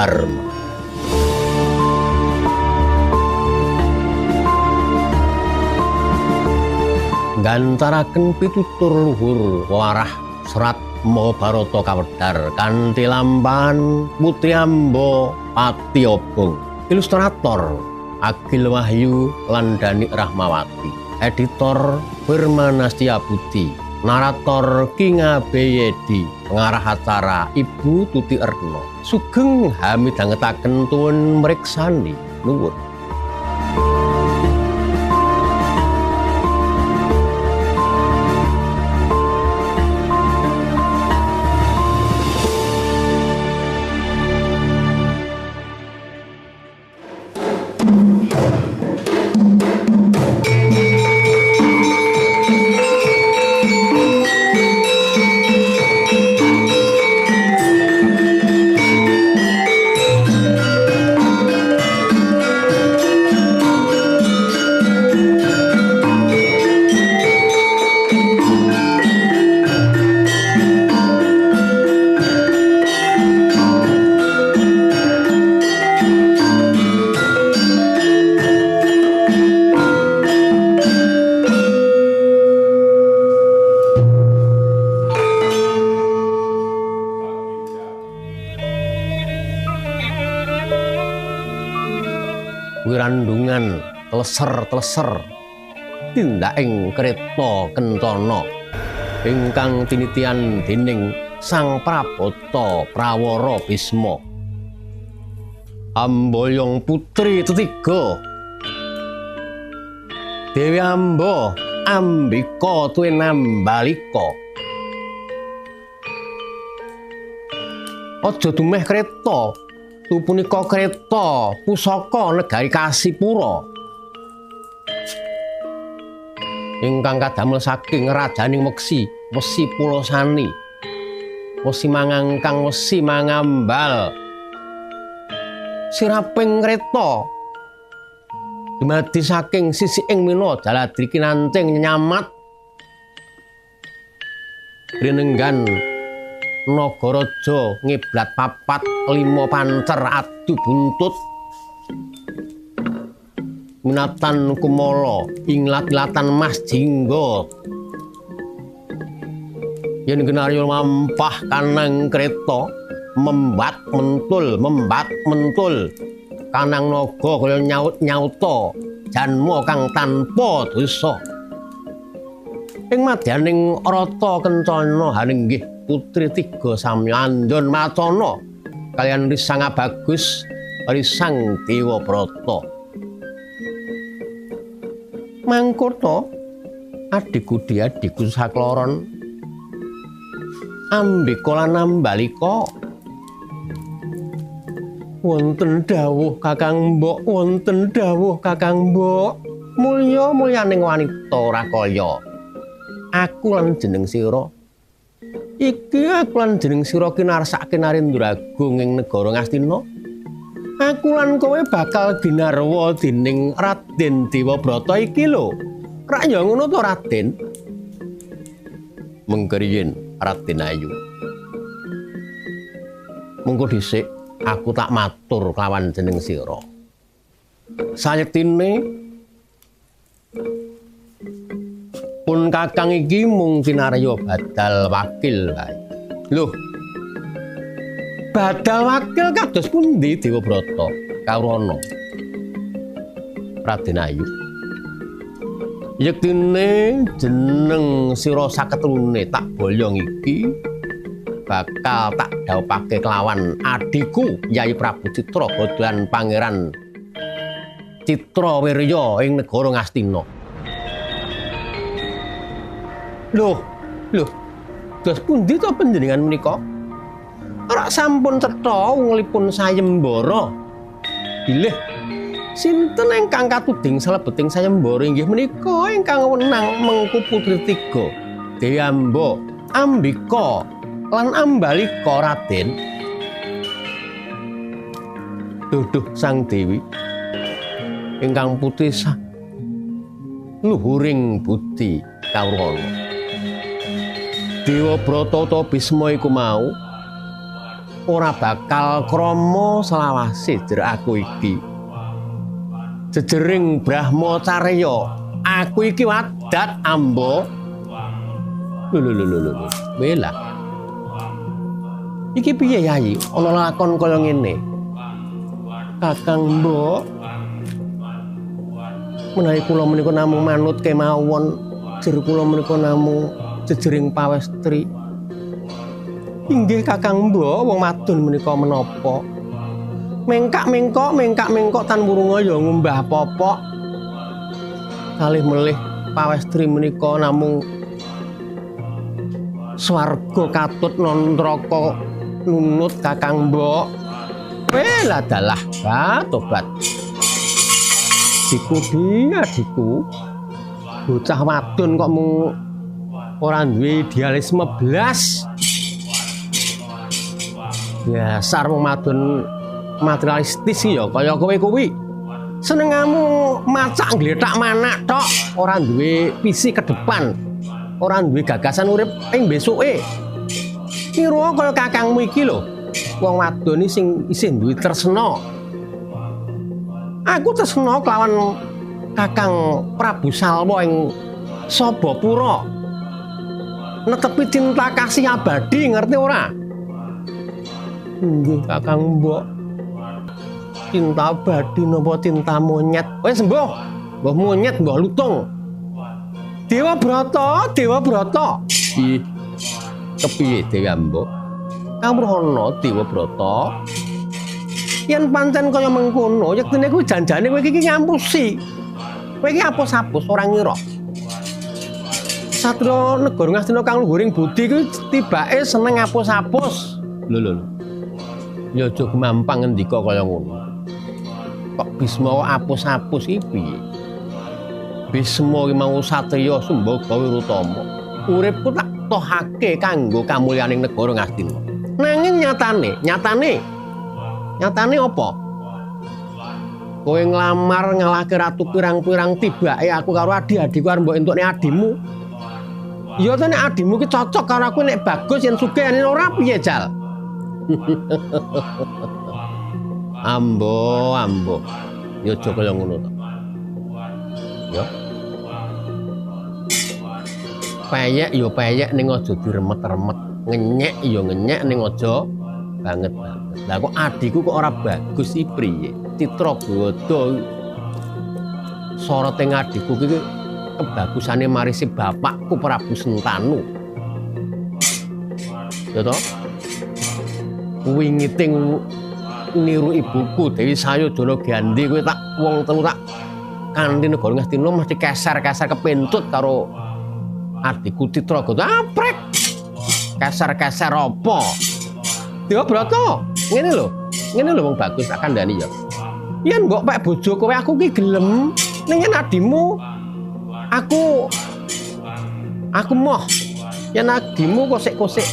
Dharma. Gantaraken pitutur luhur warah serat Mahabharata kawedhar kanthi lampahan Putri Amba Pati Obong. Ilustrator Agil Wahyu lan Dani Rahmawati. Editor Firman Astiabudi. Narator Kinga Beyedi. Pengarah acara Ibu Tuti Erno. Sugeng hamidhangetaken tuwun mriksani. Nuwun. Wirandungan tleser-tleser tindaking kreta kencana ingkang tinitian dening Sang Prabata Prawara Bisma. Amboyong putri tetiga Dewi Amba Ambika tuwin Ambalika. Aja dumeh kreta punika kreta pusaka negari Kasipura ingkang kadamel saking rajaning Meksi, Wesi Pulasani, Wesi Mangangkang, Wesi Mangambal. Siraping kreta dumadi saking sisiking mina Jaladri Kinancing nyamat rinenggan Nagaraja ngiblat papat lima pancer adu buntut minatan kumala inglat-ilatan Mas Jingga yen genarya mampah kanang kreta membat mentul kanang naga kaya nyaut-nyauta janma kang tanpa dosa ing madyaning rata kencana haninggih putri tiga samya andon macana kaliyan Risang Abagus Risang Dewabrata. Mangkono adikku diadikku sakloron Ambika lan Ambalika wonten dawuh Kakang Mbok, wonten dawuh Kakang Mbok, mulya-mulyaning wanita ora kaya aku lan jeneng sira. Iki aku lan jeneng sira kinarsake Narendra Agung ing negara Ngastina. Aku lan kowe bakal dinarwa dening Raden Dewabrata iki lho. Rak ya ngono to Raden? Mengkeriyen Raden Ayu. Mengko dhisik aku tak matur kelawan jeneng sira. Sayektine pun kakang iki mung kinarya badal wakil wae. Lho. Badal wakil kados pundi Dewabrata kawrana? Raden Ayu. Yektine jeneng sira saketrune tak boyong iki bakal tak dhawuhake kelawan adikku Yayi Prabu Citra Godohan Pangeran Citrawirya ing negara Ngastina. Loh, dos pundi to panjenengan menika? Ora sampun cetha unglipun sayembara. Bilih sinten ingkang katuding salebeting sayembara inggih menika ingkang wenang Mengku Putri tiga Dewi Amba, Ambika lan Ambalika Raden. Duh Sang Dewi ingkang putri luhuring budi kawrana. Dewabrata utawa Bisma iku mau ora bakal krama selawase jer aku iki. Jejering Brahmacarya, aku iki wadat Amba. Lho. Wela. Iki piye Yayi? Ana lakon kaya ngene. Kakang Mbok. Menawi kula menika namung manut kemawon, jer kula menika namung jejering pawestri. Inggih Kakang Mbok, wong wadon menika menapa? Mengkak-mengkok tan wurunga ya ngumbah popok. Kalih melih pawestri menika namung swarga katut non neraka nunut Kakang Mbok. Wela dalah, tobat. Adikku, bocah wadon kok mung ora duwe idealisme blas. Dasar wong wadon materialistis ya kaya kowe kuwi. Senengamu macak ngletak manak tok, ora duwe visi ke depan. Ora duwe gagasan urip ing besuke. Kira kaya kakangmu iki lho, wong wadon iki sing isih duwe tresna. Aku tresna kelawan Kakang Prabu Salwa ing Sabapura. Netepi cinta kasih abadi, ngerti ora? Nggih, Kakang Mbok. Cinta abadi napa cinta monyet? Wis mbah monyet, mbah lutung. Dewa Brata. Ih, kepiye Dewa Mbok? Kamrono Dewa Brata. Yen pancen kaya mengkono, yektine kuwi janjane kowe iki ngampusi. Kowe iki apus-apus ora ngira. Satria negara Ngastina kang luhuring budi kuwi tibake seneng apus-apus. Lho. Ya aja gemampang ngendika kaya ngono. Kok Bisma apus-apus iki piye? Bisma iki mau satriya Sumbaga Wirutama. Uripku tak tohake kanggo kamulyaning negara Ngastina. Nanging nyatane apa? Kowe nglamar ngalahke ratu pirang-pirang tibake aku karo adi-adiku arep mbok entukne adimu. Ya to nek adimu ki cocok karo aku nek bagus yen sugih yen ora piye Jal? Ambo. Ya aja kaya ngono to. Ya. Peyek ning aja diremet-remet. Ngenyek ya ngenyek ning aja banget. Lah kok adiku kok ora bagus iki priye? Citra Gawada sorote adikku iki kebagusane marisi bapakku Prabu Sentanu. Ya toh? Wingite niru ibuku Dewi Sayodana Gandhi kowe tak wong telu tak kanthi negara Ngastina mesti keser-keser kepentut karo adikku Citra Gawada. Aprek. Keser-keser apa? Dewa Brata. Ngene lho wong bagus tak kandhani ya. Yen mbok pek bojo kowe aku ki gelem, ning yen adimu aku moh. Yen adimu kosek-kosek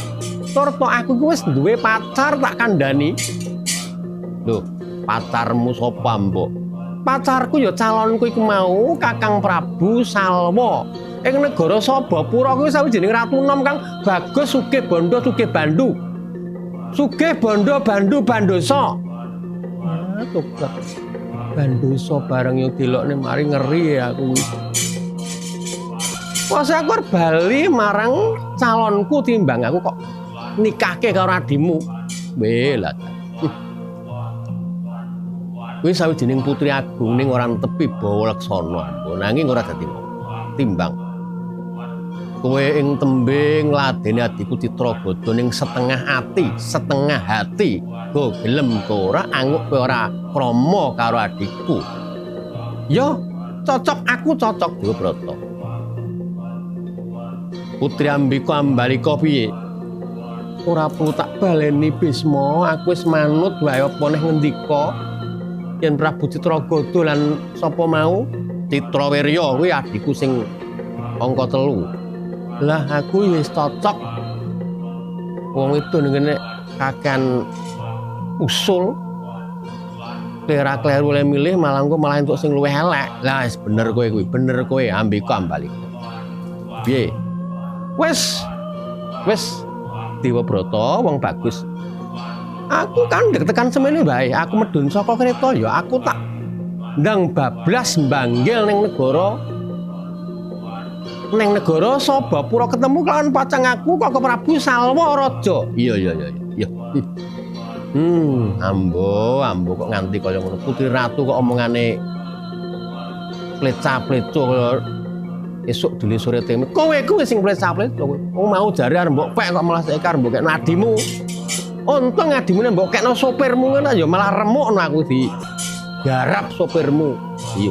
tur to aku ki wis duwe pacar tak kandhani. Lho, pacarmu sapa, Mbok? Pacarku ya calonku iku mau Kakang Prabu Salwa. Ing negara Sabapura kuwi sawijining ratu nom kang bagus sugih bondo sugih bandu. Sugih bondo bandosa. Tobat. Bandosa bareng yo delokne mari ngeri aku. Wes aku arep bali marang calonku timbang aku kok nikahke karo adimu. Belat. Kuwi sawijining putri agung ning ora tepi bawa laksana, nanging ora dadi timbang. Kowe ing tembe ngladeni adiku Citra Gawada ning setengah hati. Go gelem kowe ora anguk kowe ora krama karo adikku. Ya, aku cocok Dewa Brata. Putri Ambika Ambalika piye? Ora perlu tak baleni Bisma, aku wis manut wae apa neh ngendika. Yen Prabu Citra Gawada lan sapa mau Citrawirya kuwi adikku sing angka 3. Lah aku wis cocok. Wong itu ngene kakan usul kleru oleh milih malah engko malah entuk sing luwih elek. Lah wis bener kowe Ambika Ambalika. Piye? Wis Dewa Brata wong bagus. Aku kan deg-degan semene bae, aku medun saka kereta ya aku tak ndang bablas mbanggil ning negara Sabapura ketemu kelawan pacang aku kok Prabu Salwa Raja. Iya. Ambo kok nganti kaya ngono. Putri Ratu kok omongane pleca-pleco kaya esuk dile sore teme. Kowe kuwi sing pleca-pleco kowe. Wong mau jare arep mbok pek kok malah saiki arep mbok kek nadimu. Untung nadimu mbok kekno sopirmu ngono ya malah remukno aku di garap sopirmu. Iya.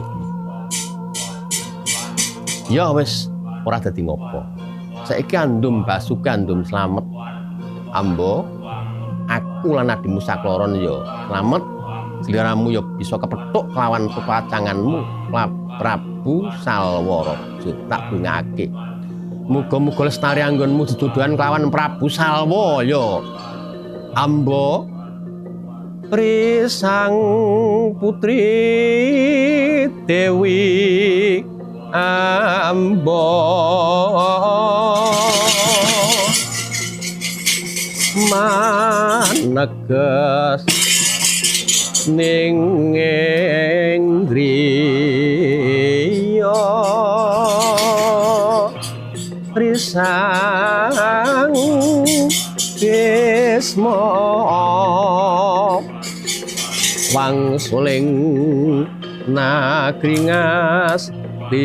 Ya wis ora dadi ngopo. Saiki andum basukan andum slamet. Ambo, aku lan adimu sakloron ya slamet. Sliramu ya bisa kepethuk kelawan pepacanganmu, Prabu Salwa Raja. Tak bungake. Muga-muga lestari anggonmu diduduhan kelawan Prabu Salwa ya. Ambo Prisang Putri Dewi Ambo maneges ning griya Prisang Bisma wangsuling nagringas Dino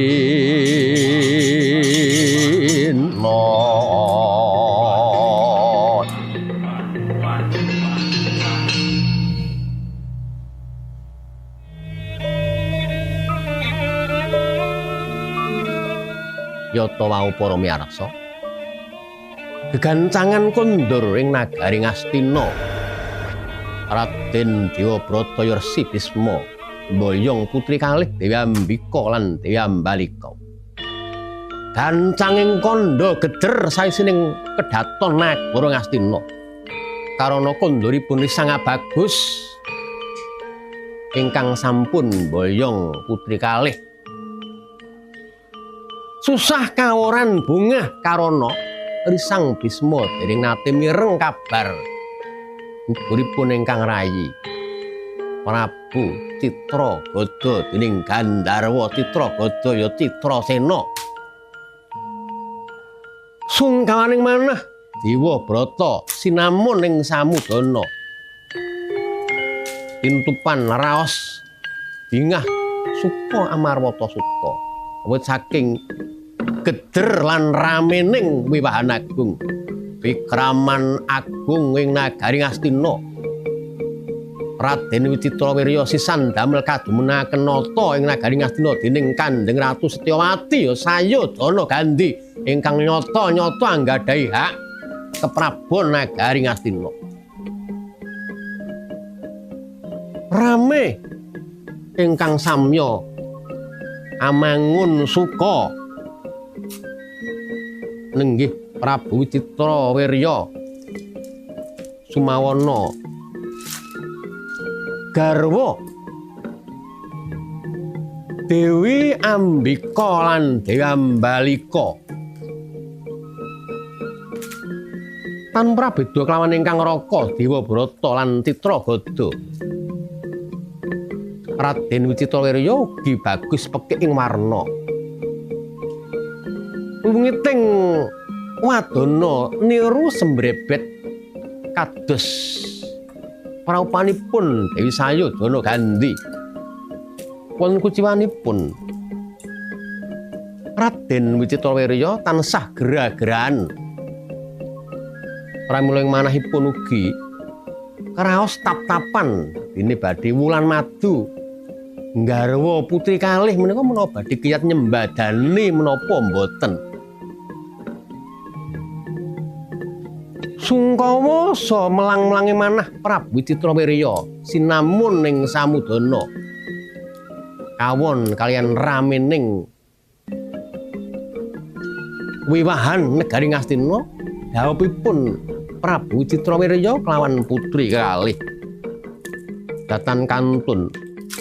Yata wau para miyarsa gegancangan kondur ing nagari Ngastina Raden Dewabrata Yersi Bisma mboyong putri kalih Dewi Ambika lan Dewi Ambalika. Gancanging kandha geder saisining kedhaton nagara Ngastina. Karana kandhuripun Risang Bagus ingkang sampun mboyong putri kalih. Susah kaworan bungah karana Risang Bisma dereng nate mireng kabar guguripun ingkang rayi. Prabu Citragada dening Gandharwa Citragada ya Citrasena. Sungkawaning manah Dewabrata sinamun ing Samudana. Tintupan raos bingah suka amarwata suka. Awit saking geder lan ramening wiwahan agung. Wikraman agung ing nagari Ngastina. Raden Wicitrawirya sisan damel kademenaken nata ing nagari Ngastina dening Kanjeng Ratu Setyawati ya Sayodana Gandhi ingkang nyata-nyata anggadhahi hak keprabon nagari Ngastina. Rame ingkang samya amangun suka nenggih Prabu Wicitrawirya Sumawana garwa Dewi Ambika lan Dewi Ambalika tanpa beda kelawan ingkang Raka Dewabrata lan Citragada. Raden Wicitrawirya ugi bagus pekik ing warna. Wiwiting wadana niru sembrebet kados praupanipun Dewi Sayodana Gandhi. Wonten kuciwanipun Raden Wicitrawirya tansah gerah-gerahan. Pramila ing manahipun ugi kraos tap-tapan dene badhe wulan madu nggarwa putri kalih menika menapa badhe kiyat nyembadani menapa mboten. Sungkawa sa melang-melangi manah Prabu Wicitrawirya sinamun ing Samudana kawon kaliyan ramening wiwahan negari Ngastina dhawuhipun Prabu Wicitrawirya kelawan putri kalih datan kantun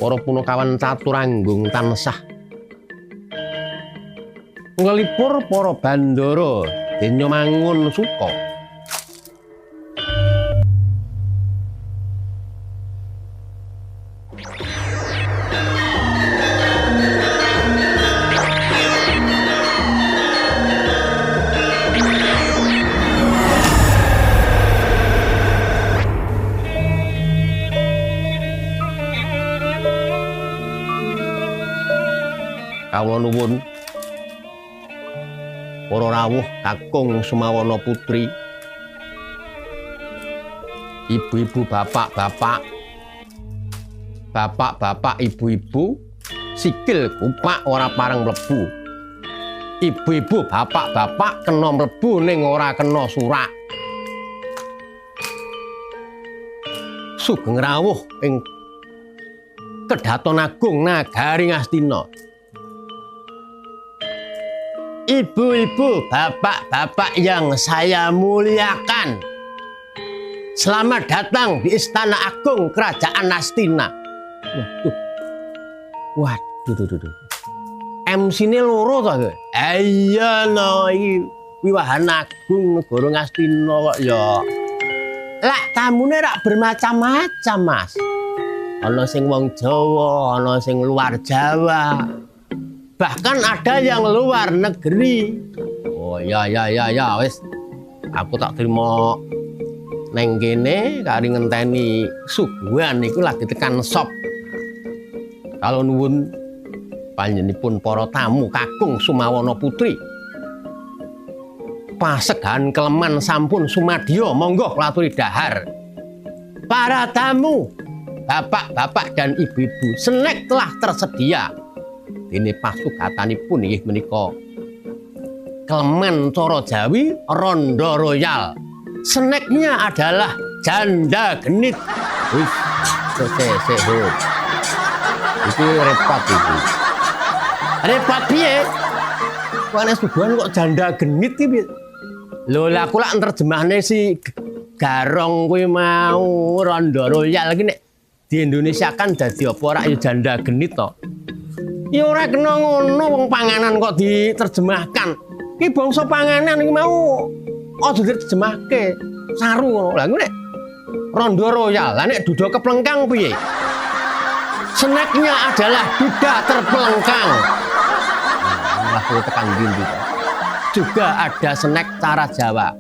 para punakawan caturanggung tansah nglipur para bandara denya mangun suka. kawula nuwun para rawuh kakung Sumawana putri, ibu-ibu, bapak-bapak, bapak-bapak, ibu-ibu, sikil kupak ora pareng mlebu. Ibu-ibu, bapak-bapak kena mlebu ning ora kena surak. Sugeng rawuh ing Kedaton Agung Nagari Ngastina. Ibu-ibu, bapak-bapak yang saya muliakan, selamat datang di Istana Agung Kerajaan Astina. Waduh. MC-ne loro to, Ge? Iya no, iki Wiwahan Agung Negara Ngastina kok ya. Lah tamune rak bermacam-macam, Mas. Ana sing wong Jawa, ana sing luar Jawa. Bahkan ada yang luar negeri. Oh ya wis. Aku tak terima neng kene kari ngenteni suguhan niku lagi tekan sop. Kalau nuwun panjenenganipun para tamu kakung Sumawana putri. Pasegan keleman sampun sumadya, monggo klaturi dahar. Para tamu, bapak-bapak dan ibu-ibu, snack telah tersedia. Dene pasugatanipun inggih menika Klemen cara Jawi Rondo Royal. Snacknya adalah janda genit. Wih, sehat. Iki repot iki. Repot piye? Wong suguhan kok janda genit iki. Lho lah aku lak terjemahne si Garong kuwi mau Rondo Royal iki nek di Indonesia kan dadi apa ora ya janda genit to. Ya ora kena ngono wong panganan kok diterjemahkan. Ki bangsa panganan iki mau aja diterjemahke. Saru ngono. Lah nek Rondo Royal, lah nek duda keplengkang piye? Snacknya adalah duda terpelengkang. Aku tekan ndi juga ada snack cara Jawa.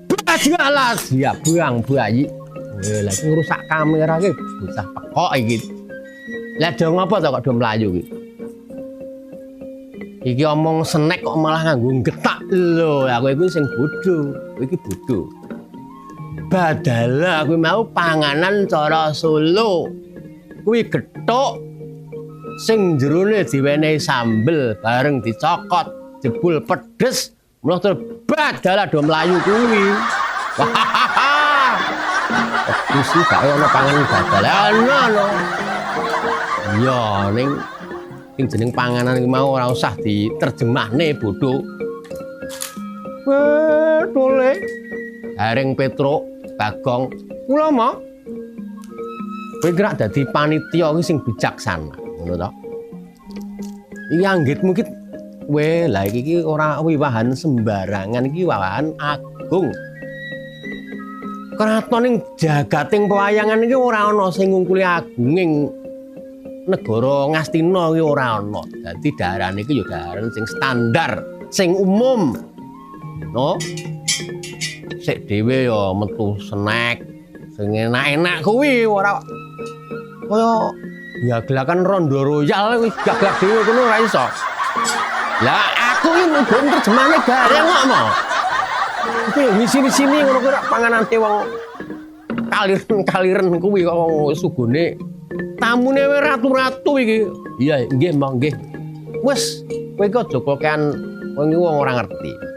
Bajalah dia buang bayi. Lagi rusak kamera iki bocah pekok iki. Lah do ngopo to kok do mlayu iki? Iki omong snack kok malah nganggo getak lho. Aku iku sing bodho, iki bodho. Badalah aku mau panganan cara Solo. Kuwi gethuk sing jerone diwenehi sambel bareng dicokot, jebul pedes, mula terus badalah do mlayu kuwi. Wis gak ono panganan badal. Ono. Ya ning jeneng panganan iki mau ora usah diterjemahne bodho. Tole. Gareng Petruk, Bagong, kula mah. Kowe kira dadi panitia iki sing bijaksana, ngono to? Iki anggitmu ki lah iki ora wiwahan sembarangan, iki wiwahan agung. Kraton ing jagating pewayangan iki ora ana sing ngungkuli agunging negara Ngastina iki ora ana. Dadi daharan iki ya daharan sing standar, sing umum. No. Sik dhewe ya metu snack sing enak-enak kuwi ora kaya ya gelakan Rondo Royal kuwi gaglak dhewe ngono ora iso. Lah aku iki mugo terjemahane bareng kok mo. Iki misi-misine ngono kuwi panganane wong kaliren kuwi kok wong sugone tamune ratu-ratu iki. Iya nggih mong nggih. Wes kowe kok aja kokean wong ora ngerti.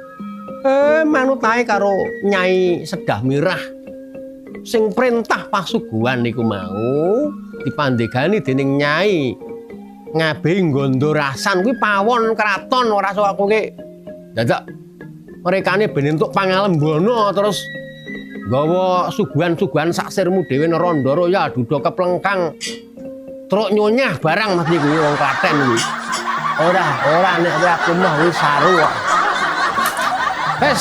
Manut ae karo Nyai Sedah Mirah sing perintah pasuguhan niku mau dipandegani dening Nyai Ngabehi Gondorasan kuwi pawon kraton ora sok aku ki dadak mrekane ben entuk pangalembono terus nggawa suguhan-suguhan sak sirmu dhewe Rondo Royal duda keplengkang truk nyonyah barang mesti kuwi wong Klaten kuwi ora nek aku mah wis saru kok. Wes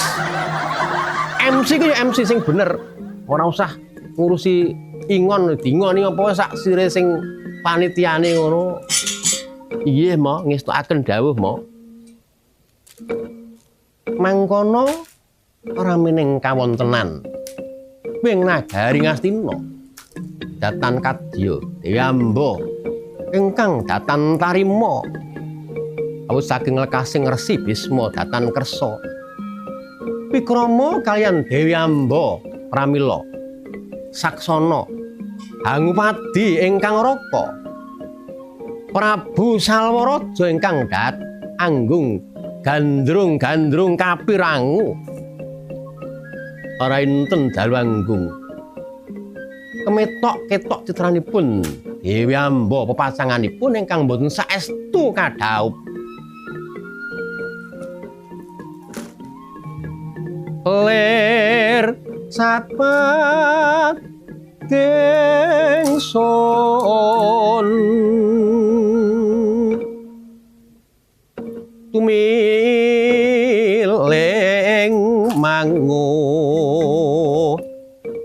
MC ku ya MC sing bener. Ora usah ngurusi ingon dingoni apa sak sire sing panitiane ngono. Iye mo ngestokaken dawuh mo. Mangkono ora mening kawontenan. Wing Nagari Ngastina. Datan Kadya Dewi Amba ingkang datan tarima awit saking lekasing Resi Bisma datan kersa Wikrama kaliyan Dewi Amba pramila saksana Hangupadi ingkang raka Prabu Salwaraja ingkang anggung gandrung-gandrung kapirangu ora enten dalu anggung kemetok-ketok citranipun Dewi Amba pepasanganipun ingkang boten saestu kadhaup ler sapat kengson tumileng mangu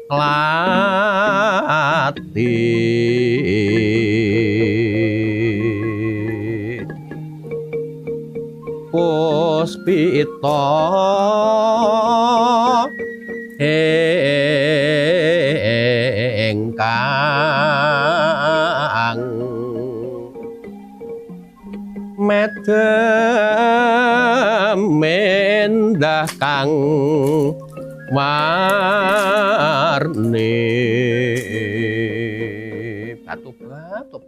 lati puspita engkang medem mendah kang warni batu-batu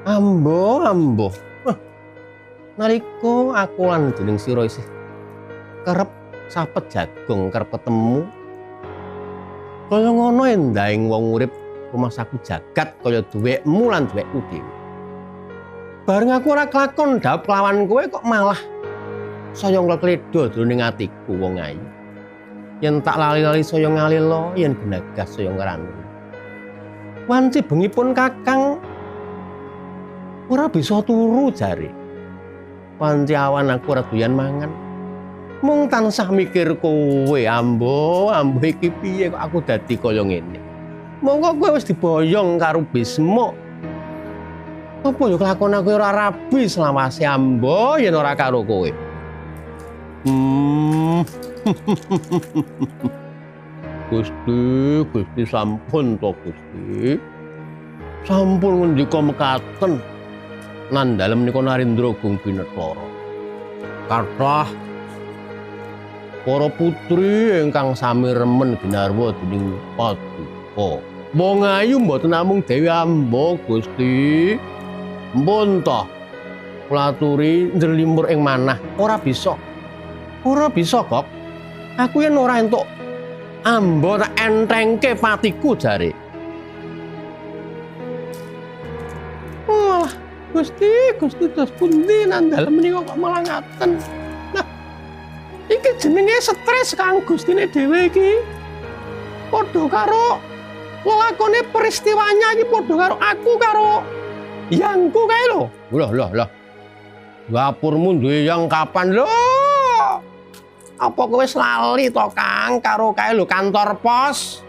ambo nalika aku lan jeneng sira isih kerep sapet jagung kerep ketemu kaya ngono endahing wong urip rumah saku jagat kaya duwekmu lan duwekku dhewe bareng aku ora kelakon dhaup lawan kowe kok malah saya ngkledo jroning atiku wong ayu yen tak lali-lali saya ngalila yen genagas saya ngranu wanci bengipun kakang ora bisa turu jare wanci awan aku ora doyan mangan mung tansah mikir kowe ambo iki piye kok aku dadi kaya ngene monggo kowe wis diboyong karo Bisma apa yo kelakon aku ora rabi selawase ambo yen ora karo kowe Gusti sampun to Gusti sampun ngendika mekaten nandhalem menika Narendra Gung Binetara kathah para putri ingkang sami remen ginarwa dening Paduka wong ayu mboten namung Dewi Amba Gusti mpun to kula aturi njlimur ing manah ora bisa kok aku yen ora entuk Amba tak entengke patiku jare Gusti dos pundi nandhalem menika kok malah ngaten nah iki jenenge stres kang Gustine dhewe iki padha karo lakone peristiwanya iki padha karo aku karo yangku kae lho lah dapurmu duwe yang kapan lho apa kowe wis lali to Kang karo kae lho kantor pos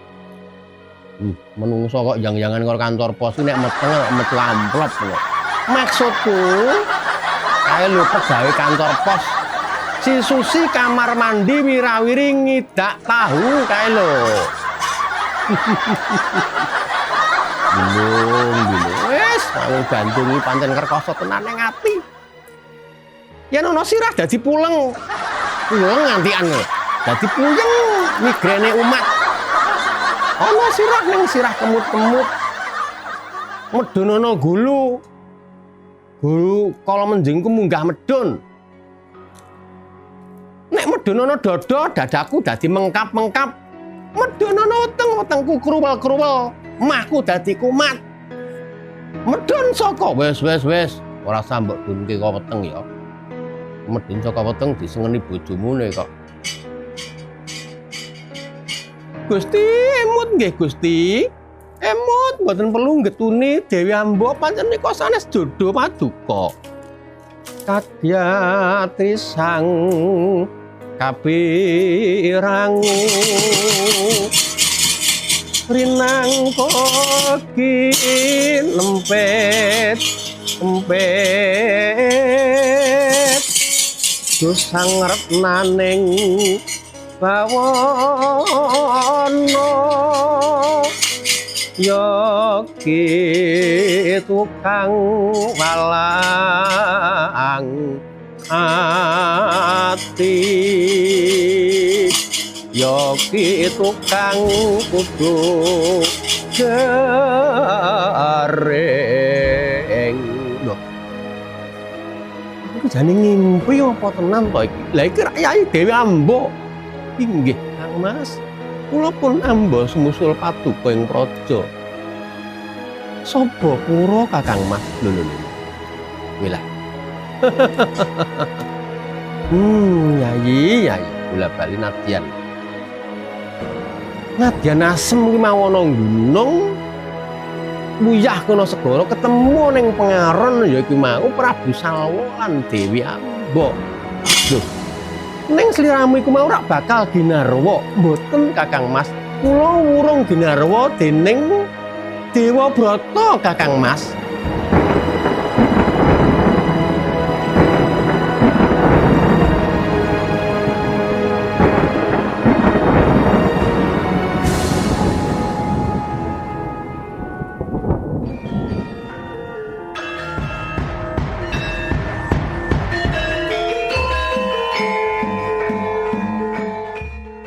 menungso kok jang-jangan karo kantor pos nek metu amplop lho maksudku kae lho pegawe kantor pos si Susi kamar mandi wirawiri ngidak tahu kae lho bingung wis aku gantungi pancen kerkoso tenan ning ati yen ana sirah dadi puleng ngantian lho dadi puyeng migrene umat ana sirah ning sirah kemut-kemut medun ana gulu kala menjingku munggah medun nek medun ana dadaku dadi mengkap-mengkap medun ana utengku kruwel-kruwel mahku dadi kumat medun saka wis ora sambok dunke kok weteng ya medun saka weteng disengeni bojomu ne kok Gusti emut nggih Gusti emut mboten perlu getuni Dewi Amba pancen nika sanes jodoh Paduka kadyatri sang kapirang rinang koki lempet dosang retnaning bawana yogi tukang walang ati yogi tukang kudu garing lho iku jane ngimpi apa tenan to iki lha iki Kyai Dewi Amba inggih Kang Mas kula pun amba sumusul paduka ing praja sapa pura Kakang Mas lho wilah Yayi bola bali nadyan asem ki mawono gunung muyah kono segara ketemu ning pengaron ya iku mau Prabu Salwa lan Dewi Amba lho ning sliramu iku mau rak bakal ginarwa mboten Kakang Mas kula wurung ginarwa dening Dewa Brata Kakang Mas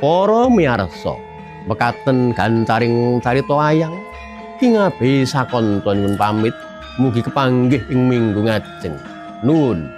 para miyarsa mekaten gancaring carita wayang ing ngabe sakontonipun pamit mugi kepanggih ing minggu ngajeng nuwun